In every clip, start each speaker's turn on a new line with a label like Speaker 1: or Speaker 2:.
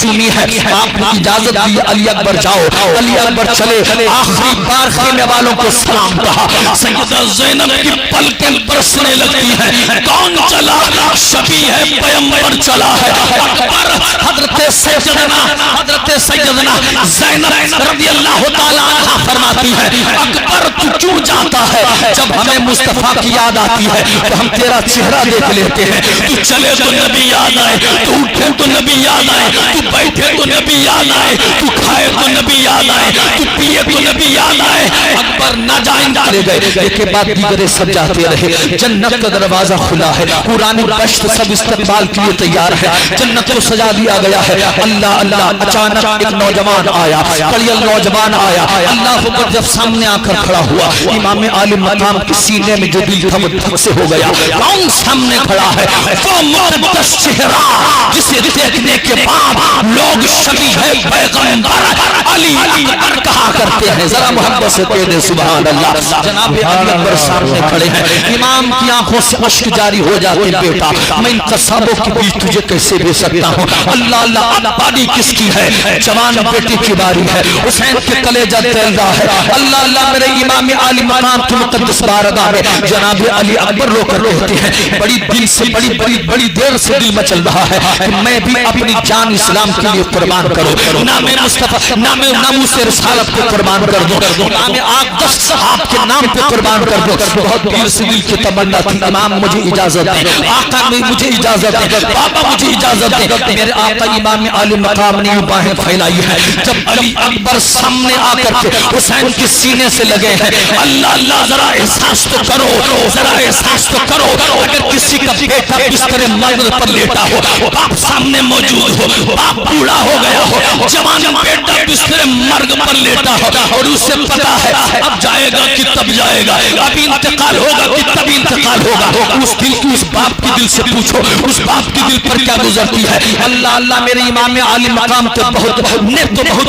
Speaker 1: چومی ہے آپ نے اجازت دی علی اکبر جاؤ. علی اکبر چلے آخری بار خیمے والوں کو سلام کہا. سیدہ زینب کی پلکیں برسنے لگتی ہیں. کون چلا؟ شفیع ہے پیغمبر چلا ہے. اکبر حضرت سیدنا زینب رضی اللہ تعالیٰ عنہ فرماتی ہے اکبر تو کیوں جاتا ہے؟ جب ہمیں مصطفیٰ کی یاد آتی ہے تو ہم تیرا چہرہ دیکھ لیتے ہیں. تو چلے تو نبی یاد آئے, تو اٹھے تو نبی یاد آئے, تو بیٹھے تو نبی یاد آئے, تو کھائے تو نبی یاد آئے, تو پیے تو نبی یاد آئے. اکبر نہ جائیں چلے گئے. ایک کے بعد دیگرے سب جاتے رہے. جنت کا دروازہ کھلا ہے, قرآن بشت سب استقبال کے لیے تیار ہے. جنت کو سجا دیا گیا ہے. اللہ اللہ اچانک ایک نوجوان آیا, کڑیل نوجوان آیا. اللہ اکبر جب سامنے آ کر کھڑا ہوا, امام عالم مقام کے سینے میں جو دل تھا وہ دھک سے ہو گیا. کون سامنے کھڑا ہے؟ وہ مقدس چہرہ جسے دیکھنے کے بعد لوگ شبیہ ہے پیغمبر علی اکبر کہا کرتے ہیں. ذرا محبت سے کہہ دیں سبحان اللہ. جناب علی اکبر سامنے کھڑے ہیں. امام کی آنکھوں سے اشک جاری ہو جاتے. بیٹا میں ان قصابوں کے بیچ تجھے کیسے بھیج سکتا ہوں؟ اللہ اللہ اب باری کس کی ہے؟ جوان بیٹی کی باری ہے. حسین کے کلیجہ تیل رہا ہے. اللہ اللہ میرے امام علی مقام کی مقدس بارگاہ میں جناب علی اکبر رو کر کہتے ہیں بڑی دل سے بڑی دیر سے دل میں چل رہا ہے کہ میں بھی اپنی جان اسلام کے لیے قربان کروں, نام مصطفیٰ نام ناموس رسالت کو قربان کر دو, نام آقدس صحاب کے نام پہ قربان کر دو. بہت دیر سے دل کی تمنا تھی امام مجھے اجازت دیں, آقا مجھے اجازت دیں, بابا مجھے اجازت دیں. میرے آقا امام علی مقام نے باہیں پھیلائی ہے. جب علی اکبر سامنے آ کر کے حسین کے سینے سے لگے ہیں, اللہ اللہ ذرا احساس تو کرو, ذرا احساس تو کرو. اگر کسی کا بیٹا بستر مرگ پر لیٹا ہو, باپ سامنے موجود ہو, باپ بوڑھا ہو گیا ہو, جوان بیٹا بستر مرگ پر لیٹا ہو اور اسے پتا ہے اب جائے گا کہ تب جائے گا, اب انتقال ہوگا کہ تب انتقال ہوگا, اس دل کی اس باپ کی دل سے پوچھو اس باپ کی دل پر کیا گزرتی ہے. اللہ اللہ میرے امام علی مقام تو بہت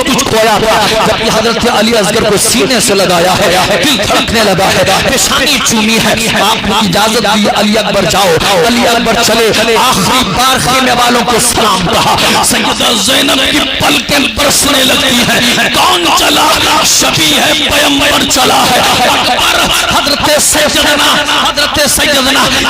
Speaker 1: کچھ کھویا تھا. جب یہ حضرت علی اصغر کو سینے سے لگایا ہے, دل دھڑکنے لگا ہے, پیشانی چومی ہے. آپ نے اجازت دی علی اکبر جاؤ. علی اکبر چلے آخری بار خیمے والوں کو سلام کہا. سیدہ زینب کی پلکیں برسنے لگتی ہیں. کون چلا؟ شفیع ہے پیغمبر چلا ہے. اکبر حضرت سیدنا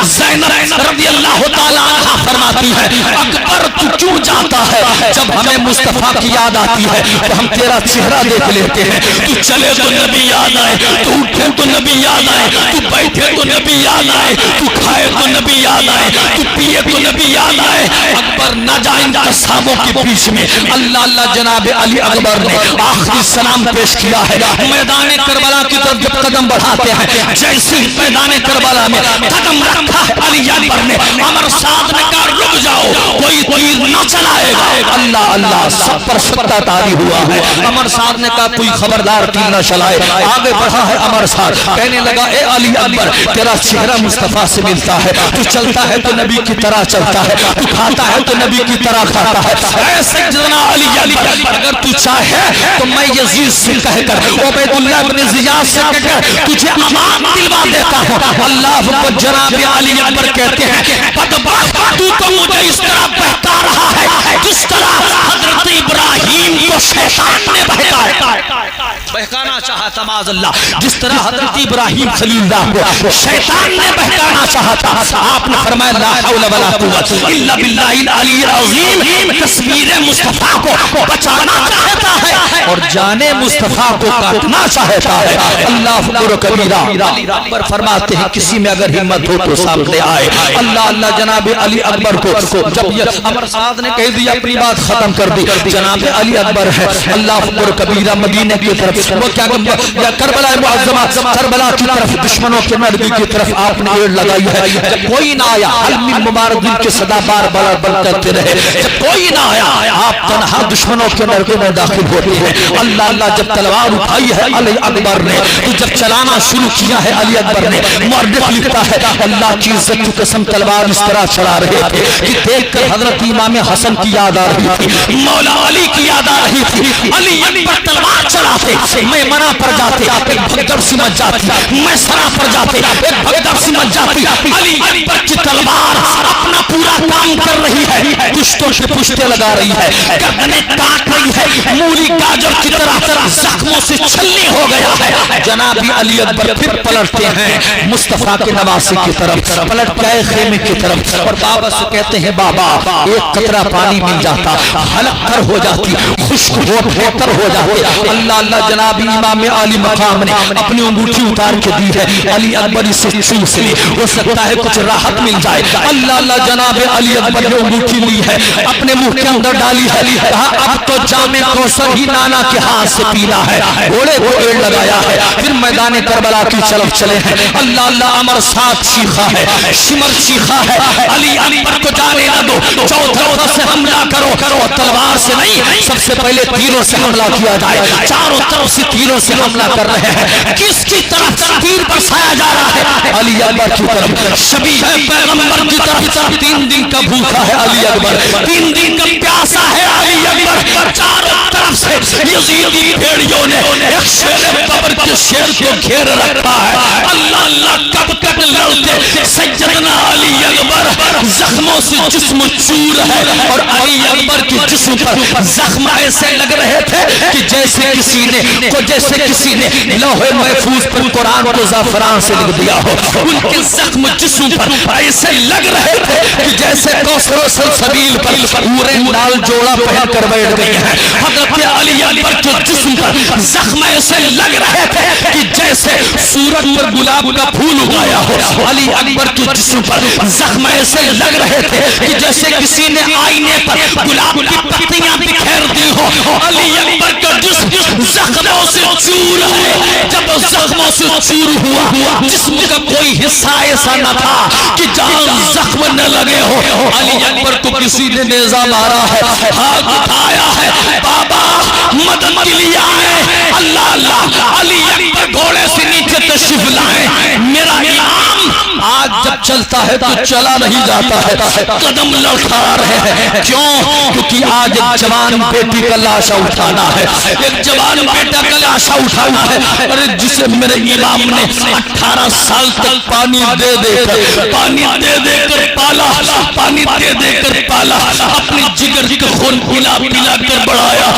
Speaker 1: زینب رضی اللہ تعالیٰ عنہ فرماتی ہے اکبر تو کیوں جاتا ہے؟ جب ہمیں مصطفیٰ کی یاد آتی ہے تو ہم تیرا چہرہ دیکھ لیتے ہیں. تو چلے تو نبی یاد آئے, تو اٹھے تو نبی یاد آئے, تو بیٹھے تو نبی یاد آئے, تو کھائے تو نبی یاد آئے, تو پیے تو نبی یاد آئے. اکبر نہ جائیں قصابوں کے بیچ میں. اللہ اللہ جناب علی اکبر نے آخری سلام پیش کیا ہے. میدان کربلا کی طرف جب قدم بڑھاتے ہیں, جیسے میدان کربلا میں قدم رکھا ہے علی اکبر نے, امر سعد نے کہا رک جاؤ, کوئی تیر نہ چلائے گا. اللہ اللہ سب پر ستا تاری ہوا ہے. امر سعد نے کہا کوئی خبردار تیر نہ چلائے. آگے بڑھا ہے امر سعد, کہنے لگا اے علی اکبر تیرا چہرہ مصطفیٰ سے ملتا ہے, تو چلتا ہے تو نبی کی طرح چلتا ہے, تو کھاتا ہے تو نبی کی طرح کھاتا ہے. اے سیدنا علی اگر تو چاہے تو میں یزید سے کہہ کر عبید اللہ بن زیاد سے کہہ کر تجھے امان دلوا دیتا ہوں. اللہ اکبر. جناب علی اکبر کہتے ہیں بدبخت تو مجھے اس طرح بہتا رہا ہے جس طرح حضرت ابراہیم کو شیطان نے بہکانا چاہا تھا. معاذ اللہ, جس طرح حضرت ابراہیم خلیل اللہ کو شیطان نے بہکانا چاہا تھا. آپ نے فرمایا لا حول ولا قوت الا باللہ العلی العظیم. تصویر مصطفیٰ کو بچانا چاہتا ہے اور جان مصطفیٰ کو کاٹنا چاہتا ہے. اللہ اکبر کبیرہ. اکبر فرماتے ہیں کسی میں اگر ہمت ہو تو سامنے آئے. اللہ اللہ جناب علی اکبر کو جب یہ امر سعد نے کہہ دیا اپنی بات ختم کر دی. جناب علی اکبر ہے اللہ اکبر کبیرہ مدینے کی طرف, وہ کیا کربلا معظمہ کربلا کی طرف, دشمنوں کے مرگی کی طرف آپ نے ایڑ لگائی ہے. جب کوئی نہ آیا حلمی مبارک دن کے صدا بار بار بار کرتے رہے. جب کوئی نہ آیا آپ تنہا دشمنوں کے مرگی میں داخل ہوتے ہیں. اللہ اللہ جب تلوار اٹھائی ہے علی اکبر نے, تو جب چلانا شروع کیا ہے علی اکبر نے, مورخ لکھتا ہے اللہ کی عزت کی قسم تلوار اس طرح چلا رہے تھے کہ دیکھ کر حضرت امام حسن کی یاد آ رہی تھی, مولا علی کی یاد آ رہی تھی. علی اکبر تلوار چلاتے, میمنہ پر جاتے ایک بھگدڑ سی مچ جاتی، میسرہ پر جاتے ایک بھگدڑ سی مچ جاتی. علی اکبر کی تلوار اپنا پورا کام کر رہی ہے، پشتوں سے پشتے لگا رہی ہے، گردنیں کاٹ رہی ہے، مولی گاجر کی طرح زخموں سے چھلنی ہو گیا ہے. جناب علی اکبر پھر پلٹتے ہیں مصطفیٰ کے نواسے کی طرف، پلٹ گئے خیمے کی طرف اور بابا سے کہتے ہیں بابا ایک قطرہ پانی مل جاتا، حلق تر ہو جاتی، خشک ہو جاتی. اللہ اللہ جناب امام عالی مقام نے اپنی انگوٹھی اتار کے دی ہے، علی اکبر اسے چوس لی، ہو سکتا ہے کچھ راحت مل جائے. اللہ اللہ جناب علی اکبر نے انگوٹھی لی ہے، اپنے منہ کے اندر ڈالی ہے، کہا اب تو جام کوثر ہی نانا کے ہاتھ سے پینا ہے. گھوڑے کو ایڑ لگایا ہے، پھر میدان کربلا کی طرف چلے ہیں. اللہ اللہ امر ساتھ چیخا ہے، شمر چیخا ہے، علی اکبر کو جانے نہ دو، چوتھا سے حملہ کرو. تلوار سے نہیں، سب سے پہلے تیروں سے حملہ کیا جائے. چاروں طرف سے تیروں سے حملہ کر رہے ہیں. کس کی طرف تیر برسایا جا رہا ہے؟ علی اکبر کی طرف. شبیہ پیغمبر کی طرف. 3 دن کا بھوکا ہے علی اکبر، 3 دن کا پیاسا ہے علی اکبر. چاروں طرف سے یزیدی بھیڑیوں نے ایک شیر ببر کے شیر کو گھیر رکھا ہے. اللہ اللہ کب تک لڑتے؟ سیدنا علی اکبر زخموں سے جسم چور ہے اور علی اکبر کے جسم پر زخم ایسے لگ رہے تھے کہ جیسے کسی نے لوح محفوظ پر قرآن کو زعفران سے لکھ دیا ہو. ان کے زخم جسم پر ایسے لگ رہے تھے کہ جیسے کوثر و سلسبیل پر پورے نال جوڑا پہن کر بیٹھ گئے ہیں. حضرت علی اکبر کے جسم پر زخم ایسے لگ رہے تھے کہ جیسے سورج پر گلاب کا پھول اگایا ہو. علی اکبر کے جسم پر زخم ایسے لگ رہے تھے کہ جیسے کسی نے آئینے پر گلاب کی پتیاں بکھیر دی ہو. علی اکبر کا جسم زخموں سے چور ہے. جب زخموں سے چور ہوا جسم کا کوئی حصہ ایسا نہ تھا کہ جہاں زخم نہ لگے ہو. علی اکبر کو کسی نے نیزہ مارا ہے، ہاتھ اٹھایا ہے، بابا مدد کے لیے آئے. اللہ اللہ علی اکبر گھوڑے سے نیچے تشریف لائے. میرا امام آج جب چلتا ہے تو چلا نہیں جاتا ہے، قدم لڑکھا رہے ہیں. کیوں؟ کیونکہ آج ایک جوان بیٹی کا لاشا اٹھانا ہے، ایک جوان بیٹا کا لاشا اٹھانا ہے. اور جسے میرے امام نے 18 سال تک پانی دے کر پالا، اپنی جگر کا خون پلا کر بڑھایا.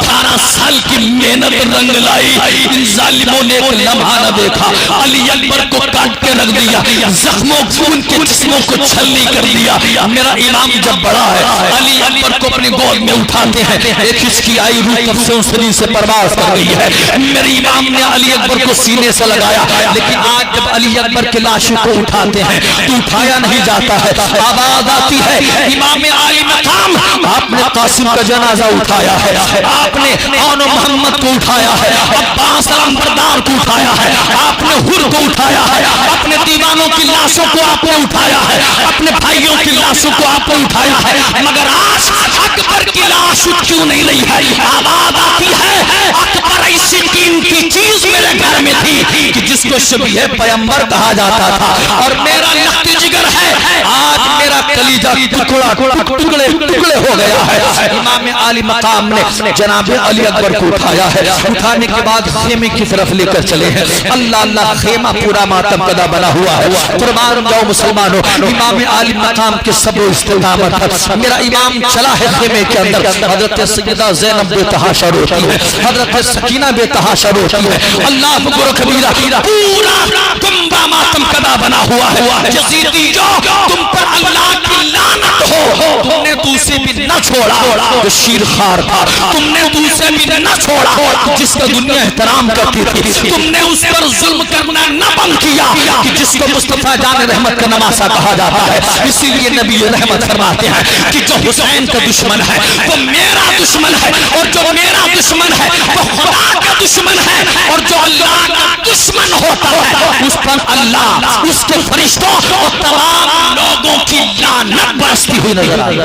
Speaker 1: 18 سال کی محنت رنگ لائی. ان ظالموں نے ایک لمحہ نہ دیکھا، علی اکبر کو کاٹ کے رکھ دیا، زخموں خون کے جسموں کو چھلنی کر دیا. میرا امام جب بڑا ہے علی اکبر کو اپنی گود میں اٹھاتے ہیں. ایک ہچکی آئی، روح تب سے اس شریر سے پرواز کر گئی ہے. میرے امام نے علی اکبر کو سینے سے لگایا. لیکن آج جب علی اکبر کے لاشوں کو اٹھاتے ہیں تو اٹھایا نہیں جاتا ہے. آواز آتی ہے امام عالی مقام، آپ نے قاسم کا جنازہ اٹھایا ہے، آپ نے آن و محمد کو اٹھایا ہے، عباس علمبردار کو اٹھایا ہے، آپ نے حر کو اٹھایا ہے، اپنے دیوانوں کی لاشوں کو آپ نے اٹھایا ہے، اپنے بھائیوں کی لاشوں کو آپ نے اٹھایا ہے. مگر آج اکبر کی لاش اٹھ کیوں نہیں رہی ہے؟ آواز آتی ہے اکبر ایسی قیمتی چیز میرے گھر میں تھی کہ جس کو شبیہ پیغمبر کہا جاتا تھا. اور میرا لخت جگر ہے، آج میرا کلیجہ ٹکڑے ہو گیا ہے. امام عالی مقام نے جناب علی اکبر کو اٹھایا ہے. اٹھانے کے بعد خیمے کی طرف لے کر چلے ہیں. اللہ اللہ خیمہ پورا ماتم کدہ بنا ہوا ہے. قربان جاؤ مسلمانوں، امام عالی مقام کے صبر و استقامت پر میرا امام چلا ہے خیمے کے اندر. حضرت سیدہ زینب بے تحاشا روتی ہے، حضرت سکینہ بے تحاشا روتی ہے. اللہ اکبر کبیرہ، پورا کنبہ ماتم کدہ بنا ہوا ہے. یزیدی جو تم پر اللہ کی لعنت ہو، تم نے تو اسے بھی نہ چھوڑا جو شیر خار تھا، تم نے تو اسے بھی نہ چھوڑا جس کا دنیا احترام کرتی تھی، تم نے اس پر ظلم کرنا نہ بند کیا کہ جس کو مصطفیٰ جان رحمت کا نواسا کہا جاتا ہے. اسی لیے نبی رحمت فرماتے ہیں کہ جو حسین کا دشمن ہے وہ میرا دشمن ہے، اور جو میرا دشمن ہے وہ خدا کا دشمن ہے، اور جو اللہ کا دشمن ہوتا ہے اس پر اللہ، اس کے فرشتوں اور تمام لوگوں کی لعنت برستی ہوئی نظر آئی.